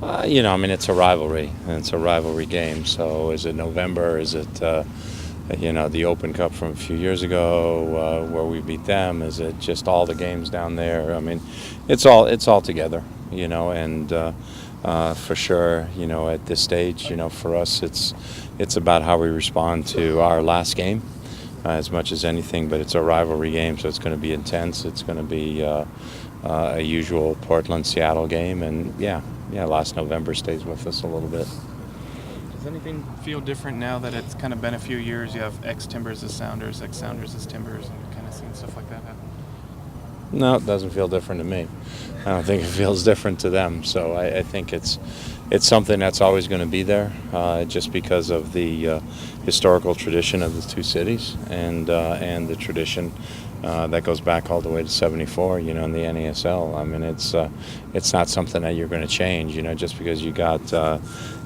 I mean, it's a rivalry, and it's a rivalry game. So is it November? Is it, the Open Cup from a few years ago where we beat them? Is it just all the games down there? I mean, it's all together, and for sure, at this stage, for us, it's about how we respond to our last game as much as anything. But it's a rivalry game, so it's going to be intense. It's going to be a usual Portland-Seattle game, and yeah, last November stays with us a little bit. Does anything feel different now that it's kind of been a few years? You have ex-Timbers as Sounders, ex-Sounders as Timbers, and kind of seen stuff like that happen? No, it doesn't feel different to me. I don't think it feels different to them. So I think it's something that's always going to be there, just because of the historical tradition of the two cities and the tradition that goes back all the way to '74. In the NASL. I mean, it's not something that you're going to change. Just because you got,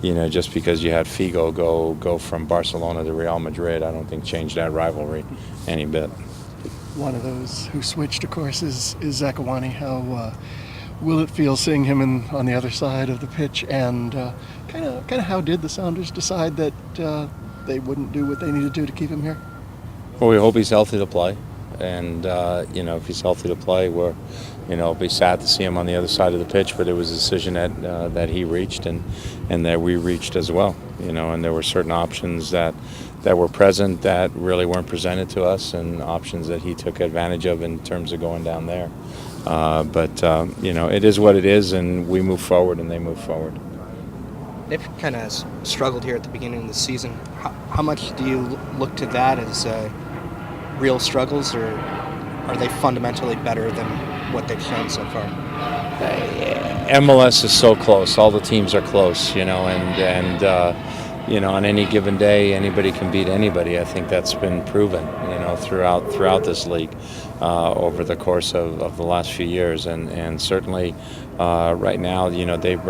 just because you had Figo go from Barcelona to Real Madrid, I don't think changed that rivalry any bit. One of those who switched, of course, is Zakawani. How will it feel seeing him on the other side of the pitch? And kind of how did the Sounders decide that they wouldn't do what they needed to do to keep him here? Well, we hope he's healthy to play, and if he's healthy to play, it'll be sad to see him on the other side of the pitch. But it was a decision that he reached, and that we reached as well. And there were certain options that were present that really weren't presented to us, and options that he took advantage of in terms of going down there. But it is what it is, and we move forward, and they move forward. They've kind of struggled here at the beginning of the season. How much do you look to that as real struggles, or are they fundamentally better than what they've shown so far? MLS is so close. All the teams are close, and on any given day, anybody can beat anybody. I think that's been proven, throughout this league over the course of the last few years, and certainly right now, they've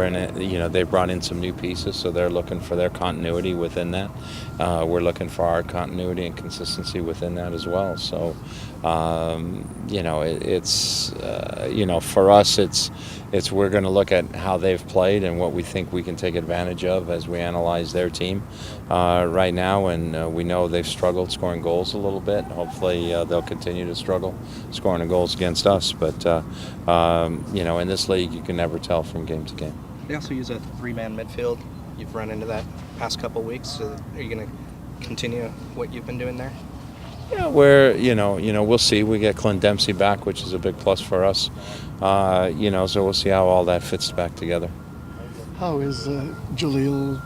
brought in some new pieces, so they're looking for their continuity within that. We're looking for our continuity and consistency within that as well. So, for us, it's we're going to look at how they've played and what we think we can take advantage of as we analyze their team right now. And we know they've struggled scoring goals a little bit. Hopefully they'll continue to struggle scoring the goals against us. But, in this league, you can never tell from game to game. They also use a three-man midfield. You've run into that past couple of weeks. So are you going to continue what you've been doing there? Yeah, we'll see. We get Clint Dempsey back, which is a big plus for us. So we'll see how all that fits back together. How is Jaleel,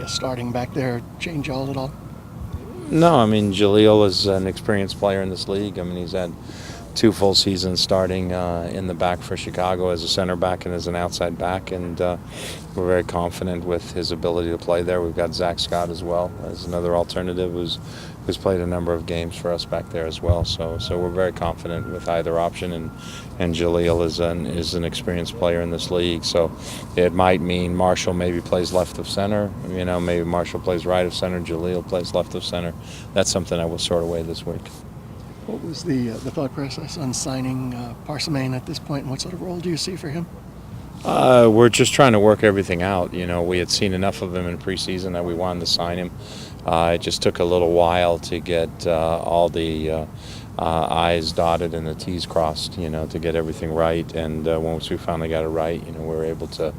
starting back there, change y'all at all? No, I mean, Jaleel is an experienced player in this league. I mean, he's had 2 full seasons starting in the back for Chicago as a center back and as an outside back, and we're very confident with his ability to play there. We've got Zach Scott as well as another alternative who's played a number of games for us back there as well. So we're very confident with either option, and Jaleel is an experienced player in this league. So it might mean Marshall maybe plays left of center. Maybe Marshall plays right of center. Jaleel plays left of center. That's something I will sort away this week. What was the thought process on signing Parsa Main at this point, and what sort of role do you see for him? We're just trying to work everything out. We had seen enough of him in preseason that we wanted to sign him. It just took a little while to get all the I's dotted and the T's crossed, to get everything right. And once we finally got it right, we were able to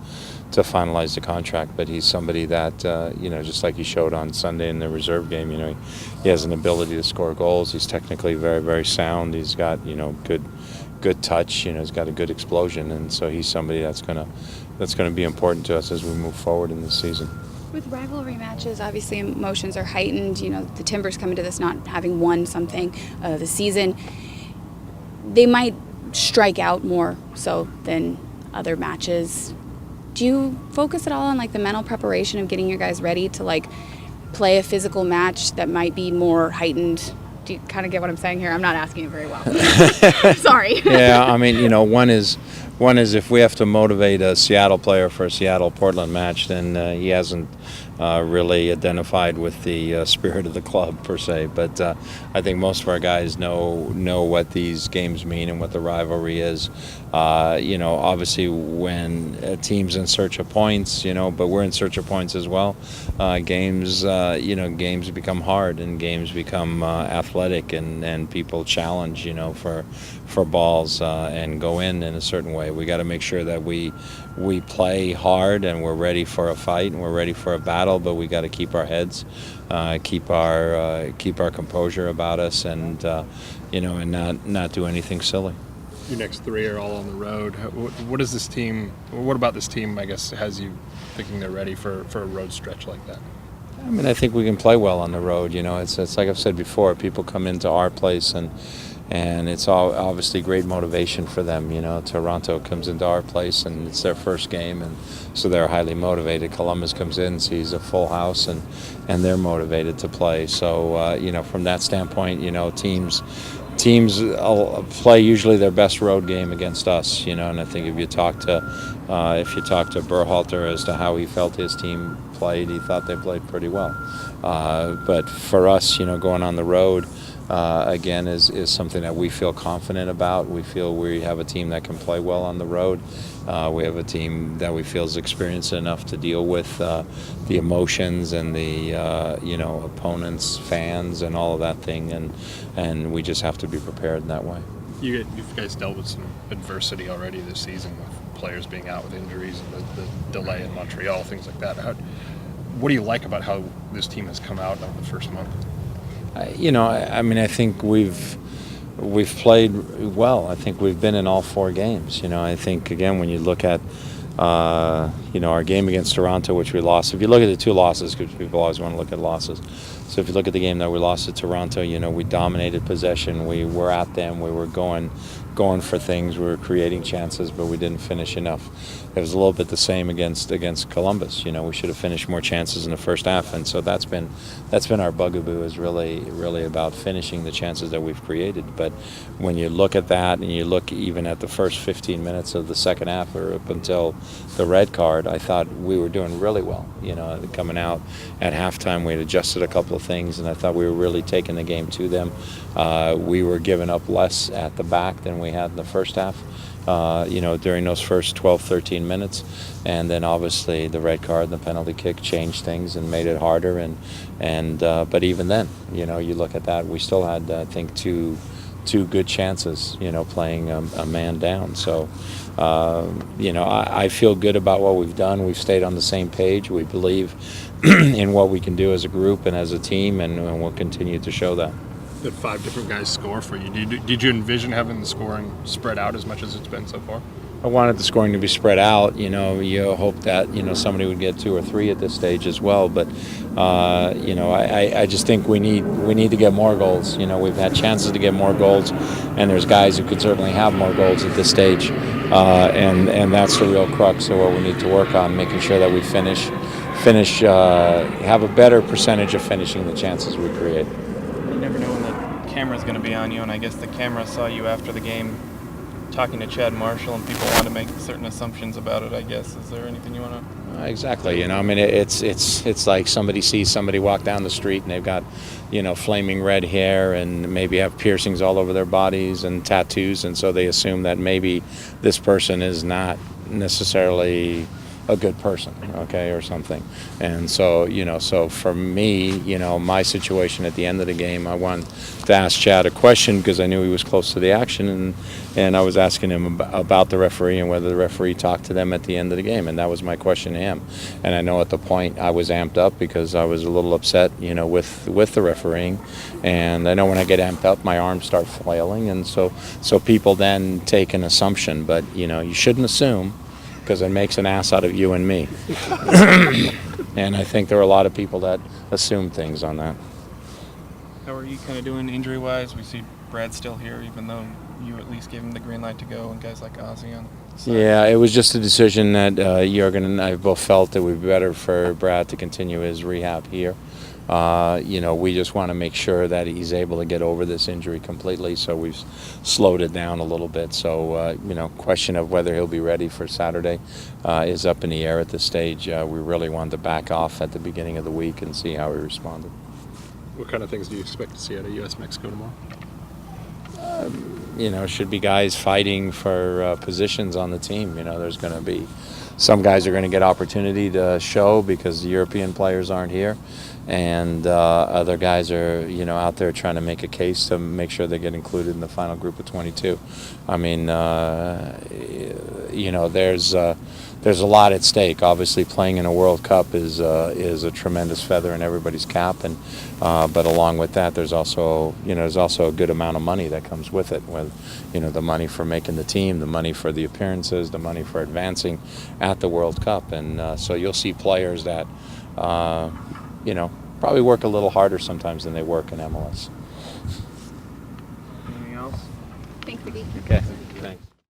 finalize the contract. But he's somebody that, just like he showed on Sunday in the reserve game, he has an ability to score goals. He's technically very, very sound. He's got, good touch. He's got a good explosion, and so he's somebody that's gonna be important to us as we move forward in this season. With rivalry matches, obviously emotions are heightened. The Timbers come into this not having won something this season. They might strike out more so than other matches. Do you focus at all on the mental preparation of getting your guys ready to play a physical match that might be more heightened? Do you kind of get what I'm saying here? I'm not asking it very well. Sorry. Yeah, I mean, one is One is if we have to motivate a Seattle player for a Seattle-Portland match, then he hasn't really identified with the spirit of the club per se. But I think most of our guys know what these games mean and what the rivalry is. Obviously when a team's in search of points, but we're in search of points as well. Games become hard and games become athletic, and people challenge, for balls and go in a certain way. We got to make sure that we play hard and we're ready for a fight and we're ready for a battle, but we got to keep our heads, keep our composure about us, and and not do anything silly. Your next 3 are all on the road. What is this team? What about this team, I guess, has you thinking they're ready for a road stretch like that? I mean, I think we can play well on the road. It's like I've said before. People come into our place and it's all obviously great motivation for them. Toronto comes into our place and it's their first game, and so they're highly motivated. Columbus comes in, sees a full house, and they're motivated to play. So from that standpoint, teams play usually their best road game against us. And I think if you talk to Berhalter as to how he felt his team played, he thought they played pretty well. But for us, going on the road, again, is something that we feel confident about. We feel we have a team that can play well on the road. We have a team that we feel is experienced enough to deal with the emotions and the opponents, fans, and all of that thing, and we just have to be prepared in that way. You guys dealt with some adversity already this season, with players being out with injuries and the delay in Montreal, things like that. What do you like about how this team has come out of the first month? I think we've played well. I think we've been in all 4 games. I think, again, when you look at our game against Toronto, which we lost. If you look at the 2 losses, because people always want to look at losses. So if you look at the game that we lost to Toronto, we dominated possession. We were at them. We were going for things. We were creating chances, but we didn't finish enough. It was a little bit the same against Columbus. We should have finished more chances in the first half, and so that's been our bugaboo, is really about finishing the chances that we've created. But when you look at that, and you look even at the first 15 minutes of the second half, or up until the red card, I thought we were doing really well. Coming out at halftime, we had adjusted a couple of things, and I thought we were really taking the game to them. We were giving up less at the back than we had in the first half. During those first 12, 13 minutes. And then obviously the red card and the penalty kick changed things and made it harder. But even then, you look at that, we still had, I think, two good chances, playing a man down. So, I feel good about what we've done. We've stayed on the same page. We believe in what we can do as a group and as a team, and we'll continue to show that. That 5 different guys score for you. Did you envision having the scoring spread out as much as it's been so far? I wanted the scoring to be spread out. You hope that somebody would get 2 or 3 at this stage as well. But I just think we need to get more goals. We've had chances to get more goals, and there's guys who could certainly have more goals at this stage, and that's the real crux of what we need to work on, making sure that we have a better percentage of finishing the chances we create. You never know when the camera's going to be on you, and I guess the camera saw you after the game talking to Chad Marshall, and people want to make certain assumptions about it, I guess. Is there anything you want to... Exactly. It's like somebody sees somebody walk down the street and they've got, flaming red hair and maybe have piercings all over their bodies and tattoos, and so they assume that maybe this person is not necessarily a good person, okay, or something. And so, so for me, my situation at the end of the game, I wanted to ask Chad a question because I knew he was close to the action, and I was asking him about the referee and whether the referee talked to them at the end of the game, and that was my question to him. And I know at the point I was amped up because I was a little upset, with the refereeing, and I know when I get amped up, my arms start flailing, and so people then take an assumption, but you shouldn't assume, because it makes an ass out of you and me. And I think there are a lot of people that assume things on that. How are you kind of doing injury-wise? We see Brad still here, even though you at least gave him the green light to go, and guys like Ozzy on the side. Yeah, it was just a decision that Jurgen and I both felt it would be better for Brad to continue his rehab here. We just want to make sure that he's able to get over this injury completely. So we've slowed it down a little bit. So, question of whether he'll be ready for Saturday is up in the air at this stage. We really wanted to back off at the beginning of the week and see how he responded. What kind of things do you expect to see out of U.S.-Mexico tomorrow? Should be guys fighting for positions on the team. There's going to be some guys are going to get opportunity to show because the European players aren't here, and other guys are out there trying to make a case to make sure they get included in the final group of 22. I mean, there's a lot at stake. Obviously, playing in a World Cup is a tremendous feather in everybody's cap, and but along with that, there's also a good amount of money that comes with it. With the money for making the team, the money for the appearances, the money for advancing at the World Cup, and so you'll see players that probably work a little harder sometimes than they work in MLS. Anything else? Thanks, Sigi. Okay.